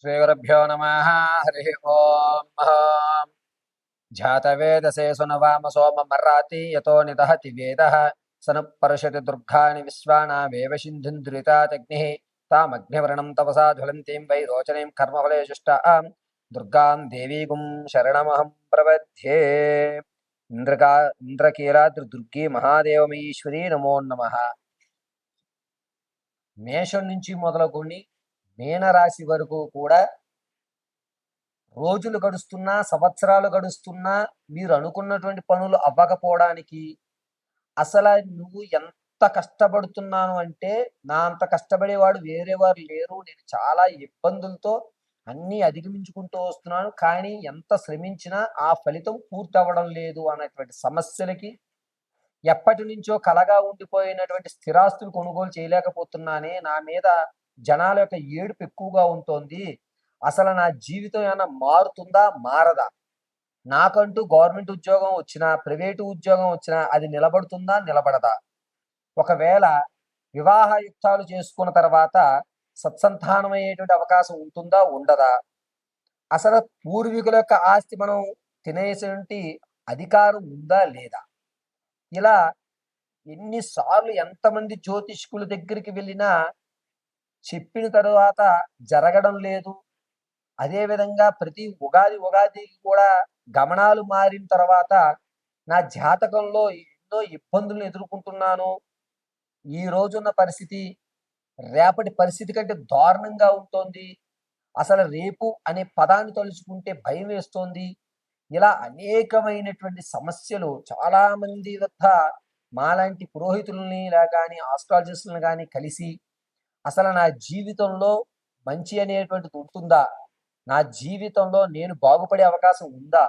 శ్రీగురుభ్యో నమ హరి ఓం జాతవేదసే సునవామ సోమ మర్రాతి యతో నిదహతి వేద సనుపరుషతి దుర్గాని విశ్వానావేవ సింధుంద్రితాగ్ని తామగ్నివర్ణం తపసా జ్వలంతీం వై రోచనీం కర్మఫలేశుష్టాం దుర్గాం దేవీగుం శరణమహం ప్రపద్యే. ఇంద్రకీలాద్రి దుర్గి మహాదేవమీశ్వరీ నమో నమః. మేషం నుంచి మొదలుకొని మీనరాశి వరకు కూడా రోజులు గడుస్తున్నా, సంవత్సరాలు గడుస్తున్నా మీరు అనుకున్నటువంటి పనులు అవ్వకపోవడానికి అసలు నువ్వు ఎంత కష్టపడుతున్నాను అంటే, నా అంత కష్టపడేవాడు వేరేవారు లేరు. నేను చాలా ఇబ్బందులతో అన్నీ అధిగమించుకుంటూ వస్తున్నాను. కానీ ఎంత శ్రమించినా ఆ ఫలితం పూర్తవ్వడం లేదు అనేటువంటి సమస్యలకి, ఎప్పటి నుంచో కలగా ఉండిపోయినటువంటి స్థిరాస్తులు కొనుగోలు చేయలేకపోతున్నానే, నా మీద జనాల యొక్క ఏడుపు ఎక్కువగా ఉంటోంది. అసలు నా జీవితం ఏమైనా మారుతుందా, మారదా? నాకంటూ గవర్నమెంట్ ఉద్యోగం వచ్చినా, ప్రైవేటు ఉద్యోగం వచ్చినా అది నిలబడుతుందా, నిలబడదా? ఒకవేళ వివాహయుక్తాలు చేసుకున్న తర్వాత సత్సంతానం అయ్యేటువంటి అవకాశం ఉంటుందా, ఉండదా? అసలు పూర్వీకుల యొక్క ఆస్తి మనం తినేటువంటి అధికారం ఉందా, లేదా? ఇలా ఎన్నిసార్లు ఎంతమంది జ్యోతిష్కుల దగ్గరికి వెళ్ళినా చెప్పిన తరువాత జరగడం లేదు. అదేవిధంగా ప్రతి ఉగాదికి కూడా గమనాలు మారిన తర్వాత నా జాతకంలో ఎన్నో ఇబ్బందులను ఎదుర్కొంటున్నాను. ఈ రోజున్న పరిస్థితి రేపటి పరిస్థితి కంటే దారుణంగా ఉంటుంది. అసలు రేపు అనే పదాన్ని తలుచుకుంటే భయం వేస్తోంది. ఇలా అనేకమైనటువంటి సమస్యలు చాలా మంది వద్ద మాలాంటి పురోహితుల్ని కానీ ఆస్ట్రాలజిస్టులను కానీ కలిసి అసలు నా జీవితంలో మంచి అనేటువంటిది ఉంటుందా, నా జీవితంలో నేను బాగుపడే అవకాశం ఉందా,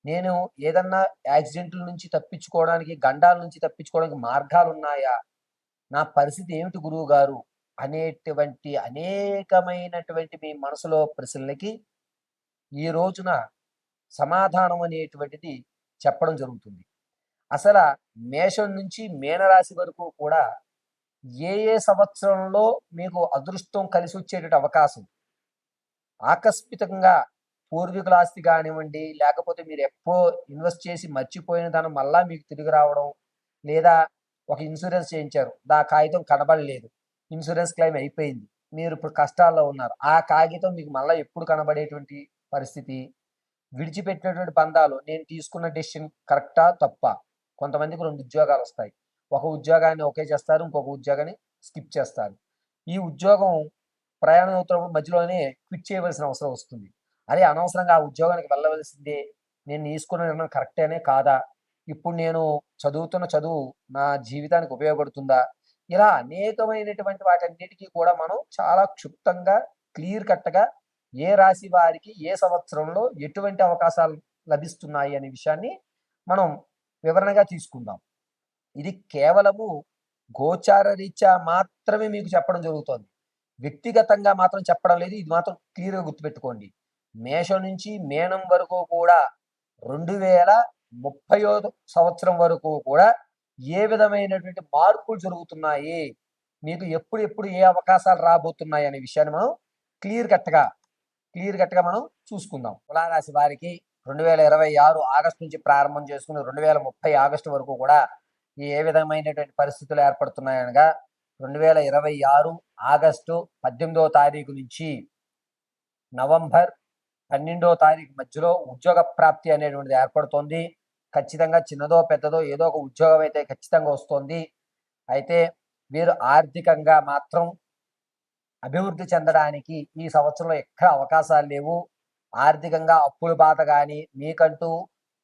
నేను ఏదన్నా యాక్సిడెంట్ల నుంచి తప్పించుకోవడానికి, గండాల నుంచి తప్పించుకోవడానికి మార్గాలు ఉన్నాయా, నా పరిస్థితి ఏమిటి గురువు గారు అనేటువంటి అనేకమైనటువంటి మీ మనసులో ప్రశ్నలకి ఈ రోజున సమాధానం అనేటువంటిది చెప్పడం జరుగుతుంది. అసలు మేషం నుంచి మీనరాశి వరకు కూడా ఏ ఏ సంవత్సరంలో మీకు అదృష్టం కలిసి వచ్చేటువంటి అవకాశం, ఆకస్మికంగా పూర్వీకుల ఆస్తి కానివ్వండి, లేకపోతే మీరు ఎప్పుడో ఇన్వెస్ట్ చేసి మర్చిపోయిన ధనం మళ్ళా మీకు తిరిగి రావడం, లేదా ఒక ఇన్సూరెన్స్ చేయించారు, ఆ కాగితం కనబడలేదు, ఇన్సూరెన్స్ క్లెయిమ్ అయిపోయింది, మీరు ఇప్పుడు కష్టాల్లో ఉన్నారు, ఆ కాగితం మీకు మళ్ళీ ఎప్పుడు కనబడేటువంటి పరిస్థితి, విడిచిపెట్టినటువంటి బంధాలు, నేను తీసుకున్న డెసిషన్ కరెక్టా తప్పా? కొంతమందికి 2 ఉద్యోగాలు వస్తాయి. ఒక ఉద్యోగాన్ని ఓకే చేస్తారు, ఇంకొక ఉద్యోగాన్ని స్కిప్ చేస్తారు. ఈ ఉద్యోగం ప్రయాణం అవుతున్నప్పుడు మధ్యలోనే క్విట్ చేయవలసిన అవసరం వస్తుంది. అదే అనవసరంగా ఆ ఉద్యోగానికి వెళ్ళవలసిందే, నేను తీసుకున్న నిర్ణయం కరెక్టేనే కాదా, ఇప్పుడు నేను చదువుతున్న చదువు నా జీవితానికి ఉపయోగపడుతుందా, ఇలా అనేకమైనటువంటి వాటన్నిటికీ కూడా మనం చాలా క్షుప్తంగా క్లియర్ కట్గా ఏ రాశి వారికి ఏ సంవత్సరంలో ఎటువంటి అవకాశాలు లభిస్తున్నాయి అనే విషయాన్ని మనం వివరణగా తీసుకుందాం. ఇది కేవలము గోచార రీత్యా మాత్రమే మీకు చెప్పడం జరుగుతోంది, వ్యక్తిగతంగా మాత్రం చెప్పడం లేదు. ఇది మాత్రం క్లియర్గా గుర్తుపెట్టుకోండి. మేషం నుంచి మీనం వరకు కూడా 2030 సంవత్సరం వరకు కూడా ఏ విధమైనటువంటి మార్పులు జరుగుతున్నాయి, మీకు ఎప్పుడు ఏ అవకాశాలు రాబోతున్నాయి అనే విషయాన్ని మనం క్లియర్ కట్గా మనం చూసుకుందాం. తులారాశి వారికి 2026 ఆగస్టు నుంచి ప్రారంభం చేసుకుని 2030 ఆగస్టు వరకు కూడా ఏ విధమైనటువంటి పరిస్థితులు ఏర్పడుతున్నాయనగా, 2026 ఆగస్టు 18వ తారీఖు నుంచి నవంబర్ 12వ తారీఖు మధ్యలో ఉద్యోగ ప్రాప్తి అనేటువంటిది ఏర్పడుతోంది. ఖచ్చితంగా చిన్నదో పెద్దదో ఏదో ఒక ఉద్యోగం అయితే ఖచ్చితంగా వస్తుంది. అయితే వీరు ఆర్థికంగా మాత్రం అభివృద్ధి చెందడానికి ఈ సంవత్సరంలో ఎక్కడ అవకాశాలు లేవు. ఆర్థికంగా అప్పుల బాధ కానీ, మీకంటూ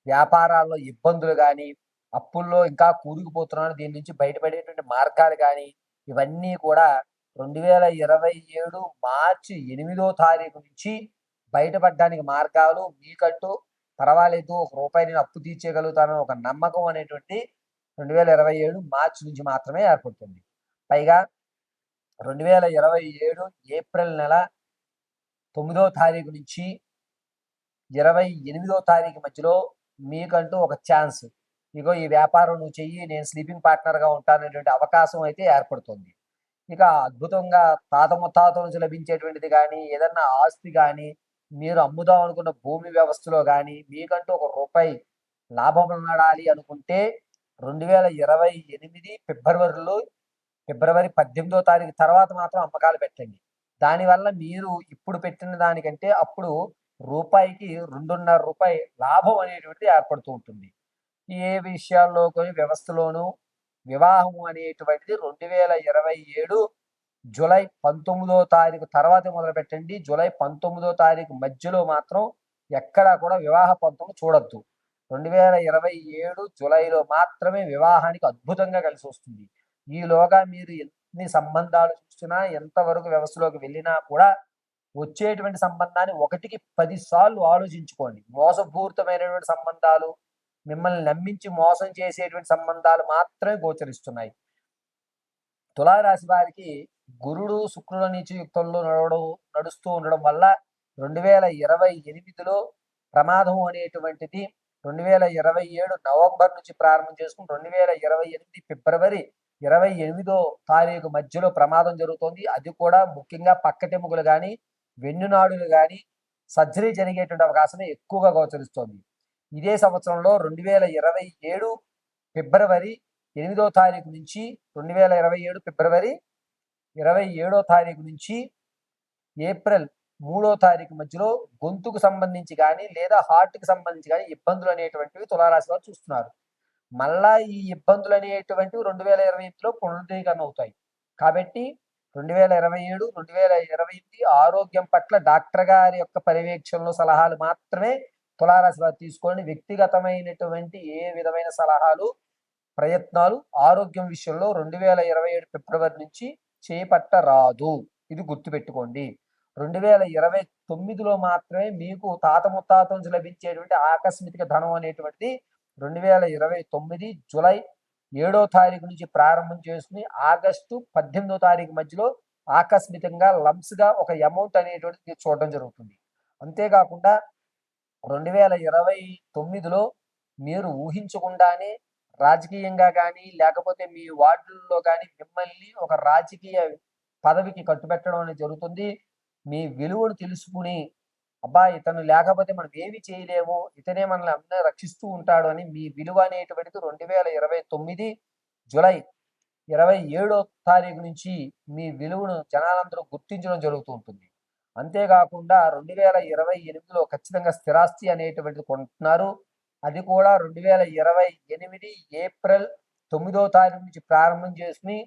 వ్యాపారాల్లో ఇబ్బందులు కానీ, అప్పుల్లో ఇంకా కూరుకుపోతున్నాను, దీని నుంచి బయటపడేటువంటి మార్గాలు కానీ, ఇవన్నీ కూడా 2027 మార్చి 8వ తారీఖు నుంచి బయటపడడానికి మార్గాలు, మీకంటూ పర్వాలేదు ఒక రూపాయి నేను అప్పు తీర్చేయగలుగుతాను ఒక నమ్మకం అనేటువంటి 2027 మార్చి నుంచి మాత్రమే ఏర్పడుతుంది. పైగా 2027 ఏప్రిల్ నెల 9వ తారీఖు నుంచి 28వ తారీఖు మధ్యలో మీకంటూ ఒక ఛాన్స్, ఇగో ఈ వ్యాపారం నువ్వు చెయ్యి, నేను స్లీపింగ్ పార్ట్నర్గా ఉంటాననేటువంటి అవకాశం అయితే ఏర్పడుతుంది. ఇక అద్భుతంగా తాత ముత్తాతల నుంచి లభించేటువంటిది గానీ, ఏదన్నా ఆస్తి గానీ, మీరు అమ్ముదాం అనుకున్న భూమి వ్యవస్థలో గానీ, మీకంటూ ఒక రూపాయి లాభం నడాలి అనుకుంటే 2028 ఫిబ్రవరి 18వ తారీఖు తర్వాత మాత్రం అమ్మకాలు పెట్టండి. దానివల్ల మీరు ఇప్పుడు పెట్టిన దానికంటే అప్పుడు రూపాయికి రూ. 2.5 లాభం అనేటువంటిది ఏర్పడుతూ ఉంటుంది. ఏ విషయాల్లో కొని వ్యవస్థలోనూ వివాహం అనేటువంటిది 2027 జూలై 19వ తారీఖు తర్వాతే మొదలుపెట్టండి. జూలై 19వ తారీఖు మధ్యలో మాత్రం ఎక్కడా కూడా వివాహ పొంతలు చూడొద్దు. 2027 జూలైలో మాత్రమే వివాహానికి అద్భుతంగా కలిసొస్తుంది. ఈలోగా మీరు ఎన్ని సంబంధాలు చూసినా, ఎంతవరకు వ్యవస్థలోకి వెళ్ళినా కూడా వచ్చేటువంటి సంబంధాన్ని 1కి 10 సార్లు ఆలోచించుకోండి. మోసపూరితమైనటువంటి సంబంధాలు, మిమ్మల్ని నమ్మించి మోసం చేసేటువంటి సంబంధాలు మాత్రమే గోచరిస్తున్నాయి. తులారాశి వారికి గురుడు, శుక్రుడు నీచయుక్తంలో నడుస్తూ ఉండడం వల్ల 2028లో ప్రమాదం అనేటువంటిది 2027 నవంబర్ నుంచి ప్రారంభం చేసుకుని 2028 ఫిబ్రవరి 28వ తారీఖు మధ్యలో ప్రమాదం జరుగుతోంది. అది కూడా ముఖ్యంగా పక్కటెముకలు కానీ, వెన్నునాడులు కానీ సర్జరీ జరిగేటువంటి అవకాశమే ఎక్కువగా గోచరిస్తోంది. ఇదే సంవత్సరంలో 2027 ఫిబ్రవరి 8వ తారీఖు నుంచి 2027 ఫిబ్రవరి 27వ తారీఖు నుంచి ఏప్రిల్ 3వ తారీఖు మధ్యలో గొంతుకు సంబంధించి కానీ లేదా హార్ట్కి సంబంధించి కానీ ఇబ్బందులు అనేటువంటివి తులారాశి వారు చూస్తున్నారు. మళ్ళా ఈ ఇబ్బందులు అనేటువంటివి 2028లో పునరుద్ధీకరణ అవుతాయి. కాబట్టి 2027, 2028 ఆరోగ్యం పట్ల డాక్టర్ గారి యొక్క పర్యవేక్షణలో సలహాలు మాత్రమే తులారాశి వారు తీసుకోండి. వ్యక్తిగతమైనటువంటి ఏ విధమైన సలహాలు, ప్రయత్నాలు ఆరోగ్యం విషయంలో 2027 ఫిబ్రవరి నుంచి చేపట్టరాదు. ఇది గుర్తుపెట్టుకోండి. 2029లో మాత్రమే మీకు తాత ముత్తాతల నుంచి లభించేటువంటి ఆకస్మిక ధనం అనేటువంటిది 2029 జూలై 7వ తారీఖు నుంచి ప్రారంభం చేసుకుని ఆగస్టు 18వ తారీఖు మధ్యలో ఆకస్మికంగా లంప్స్గా ఒక అమౌంట్ అనేటువంటిది చూడడం జరుగుతుంది. అంతేకాకుండా 2029లో మీరు ఊహించకుండానే రాజకీయంగా కానీ లేకపోతే మీ వార్డుల్లో కానీ మిమ్మల్ని ఒక రాజకీయ పదవికి కట్టుబెట్టడం అనేది జరుగుతుంది. మీ విలువను తెలుసుకుని అబ్బా ఇతను లేకపోతే మనం ఏమి చేయలేము, ఇతనే మనల్ని అందరూ రక్షిస్తూ ఉంటాడు అని మీ విలువ అనేటువంటిది 2029 జూలై 27వ తారీఖు నుంచి మీ విలువను జనాలందరూ గుర్తించడం జరుగుతూ ఉంటుంది. అంతేకాకుండా 2028లో ఖచ్చితంగా స్థిరాస్తి అనేటువంటిది కొంటున్నారు. అది కూడా 2028 ఏప్రిల్ 9వ తారీఖు నుంచి ప్రారంభం చేసుకుని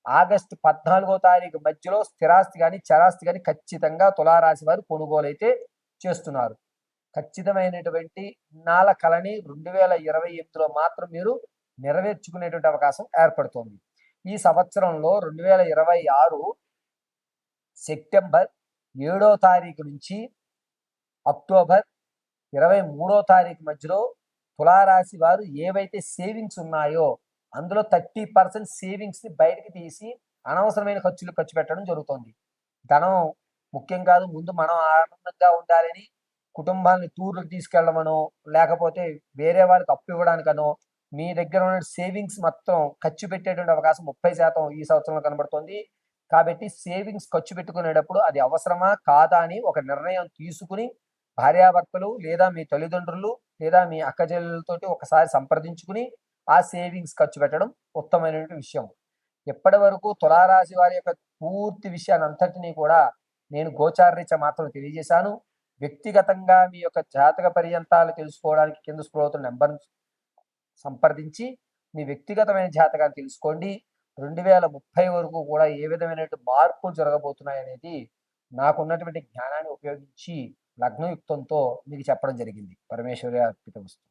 ఆగస్టు 14వ తారీఖు మధ్యలో స్థిరాస్తి కానీ చరాస్తి కానీ ఖచ్చితంగా తులారాశి వారు కొనుగోలు అయితే చేస్తున్నారు. ఖచ్చితమైనటువంటి ఇన్నాళ్ళ కళని 2028లో మాత్రం మీరు నెరవేర్చుకునేటువంటి అవకాశం ఏర్పడుతోంది. ఈ సంవత్సరంలో 2026 సెప్టెంబర్ 7వ తారీఖు నుంచి అక్టోబర్ 23వ తారీఖు మధ్యలో తులారాశి వారు ఏవైతే సేవింగ్స్ ఉన్నాయో అందులో 30% సేవింగ్స్ని బయటకు తీసి అనవసరమైన ఖర్చులు ఖర్చు పెట్టడం జరుగుతుంది. ధనం ముఖ్యం కాదు, ముందు మనం ఆనందంగా ఉండాలని కుటుంబాన్ని టూర్లకు తీసుకెళ్ళమనో లేకపోతే వేరే వాళ్ళకి అప్పు ఇవ్వడానికనో మీ దగ్గర ఉన్న సేవింగ్స్ మొత్తం ఖర్చు పెట్టేటువంటి అవకాశం 30% ఈ సంవత్సరంలో కనబడుతుంది. కాబట్టి సేవింగ్స్ ఖర్చు పెట్టుకునేటప్పుడు అది అవసరమా కాదా అని ఒక నిర్ణయం తీసుకుని భార్యాభర్తలు లేదా మీ తల్లిదండ్రులు లేదా మీ అక్కచెల్లెలతోటి ఒకసారి సంప్రదించుకుని ఆ సేవింగ్స్ ఖర్చు పెట్టడం ఉత్తమమైనటువంటి విషయం. ఎప్పటి వరకు తులారాశి వారి యొక్క పూర్తి విషయాన్ని అంతటినీ కూడా నేను గోచారరీత్యా మాత్రం తెలియజేశాను. వ్యక్తిగతంగా మీ యొక్క జాతక పర్యంతాలు తెలుసుకోవడానికి కింద స్క్రోల్ అవుతున్న నెంబర్ సంప్రదించి మీ వ్యక్తిగతమైన జాతకాన్ని తెలుసుకోండి. 2030 వరకు కూడా ఏ విధమైనటువంటి మార్పులు జరగబోతున్నాయి అనేది నాకున్నటువంటి జ్ఞానాన్ని ఉపయోగించి లగ్నయుక్తంతో మీకు చెప్పడం జరిగింది. పరమేశ్వరి అర్పితమస్తు.